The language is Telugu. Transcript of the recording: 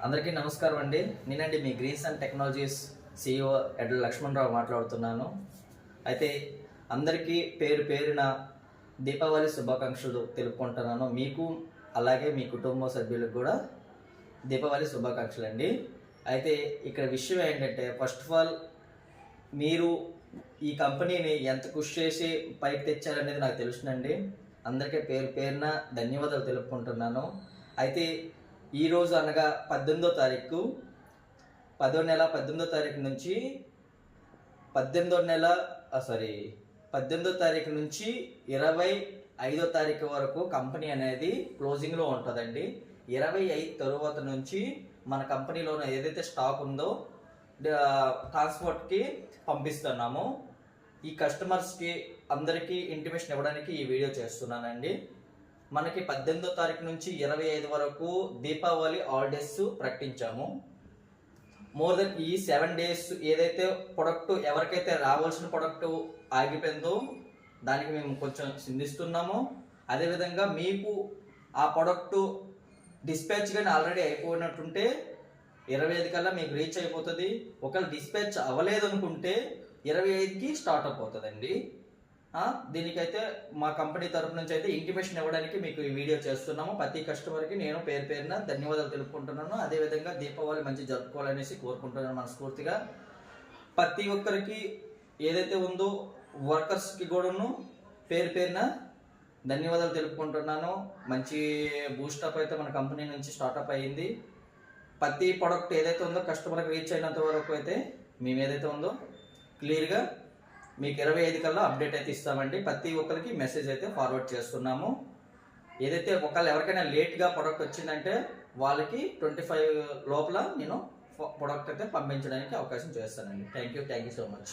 అందరికీ నమస్కారం అండి. నేనండి మీ గ్రీన్స్ అండ్ టెక్నాలజీస్ CEO ఎడ్ల లక్ష్మణరావు మాట్లాడుతున్నాను. అయితే అందరికీ పేరు పేరున దీపావళి శుభాకాంక్షలు తెలుపుకుంటున్నాను. మీకు అలాగే మీ కుటుంబ సభ్యులకు కూడా దీపావళి శుభాకాంక్షలు అండి. అయితే ఇక్కడ విషయం ఏంటంటే, ఫస్ట్ ఆఫ్ ఆల్ మీరు ఈ కంపెనీని ఎంత కృషి చేసి పైకి తెచ్చారనేది నాకు తెలుసునండి. అందరికీ పేరు పేరున ధన్యవాదాలు తెలుపుకుంటున్నాను. అయితే ఈరోజు అనగా 18వ తారీఖు 10వ నెల 18వ తారీఖు నుంచి 18వ తారీఖు నుంచి 25వ తారీఖు వరకు కంపెనీ అనేది క్లోజింగ్లో ఉంటుందండి. 25 తరువాత నుంచి మన కంపెనీలో ఏదైతే స్టాక్ ఉందో ట్రాన్స్పోర్ట్కి పంపిస్తున్నాము. ఈ కస్టమర్స్కి అందరికీ ఇంటిమేషన్ ఇవ్వడానికి ఈ వీడియో చేస్తున్నానండి. మనకి 18వ తారీఖు నుంచి 25 వరకు దీపావళి హాలిడేస్ ప్రకటించాము. మోర్ దెన్ ఈ 7 డేస్ ఏదైతే ప్రొడక్ట్ ఎవరికైతే రావాల్సిన ప్రొడక్ట్ ఆగిపోయిందో దానికి మేము కొంచెం చిందిస్తున్నాము. అదేవిధంగా మీకు ఆ ప్రొడక్ట్ డిస్పాచ్ కానీ ఆల్రెడీ అయిపోయినట్టుంటే 25 కల్లా మీకు రీచ్ అయిపోతుంది. ఒకవేళ డిస్పాచ్ అవ్వలేదు అనుకుంటే 25కి స్టార్ట్ అయిపోతుందండి. దీనికైతే మా కంపెనీ తరఫు నుంచి అయితే ఇంటిమేషన్ ఇవ్వడానికి మీకు ఈ వీడియో చేస్తున్నాము. ప్రతి కస్టమర్కి నేను పేరు పేరున ధన్యవాదాలు తెలుపుకుంటున్నాను. అదేవిధంగా దీపావళి మంచి జరుపుకోవాలనేసి కోరుకుంటున్నాను మనస్ఫూర్తిగా. ప్రతి ఒక్కరికి ఏదైతే ఉందో వర్కర్స్కి కూడాను పేరు పేరున ధన్యవాదాలు తెలుపుకుంటున్నాను. మంచి బూస్టప్ అయితే మన కంపెనీ నుంచి స్టార్ట్అప్ అయ్యింది. ప్రతి ప్రోడక్ట్ ఏదైతే ఉందో కస్టమర్కి రీచ్ అయినంత వరకు అయితే మేము ఏదైతే ఉందో క్లియర్గా మీకు 25 కల్లా అప్డేట్ అయితే ఇస్తామండి. ప్రతి ఒక్కరికి మెసేజ్ అయితే ఫార్వర్డ్ చేస్తున్నాము. ఏదైతే ఒకవేళ ఎవరికైనా లేట్గా ప్రొడక్ట్ వచ్చిందంటే వాళ్ళకి 25 లోపల నేను ప్రొడక్ట్ అయితే పంపించడానికి అవకాశం చేస్తానండి. Thank you so much.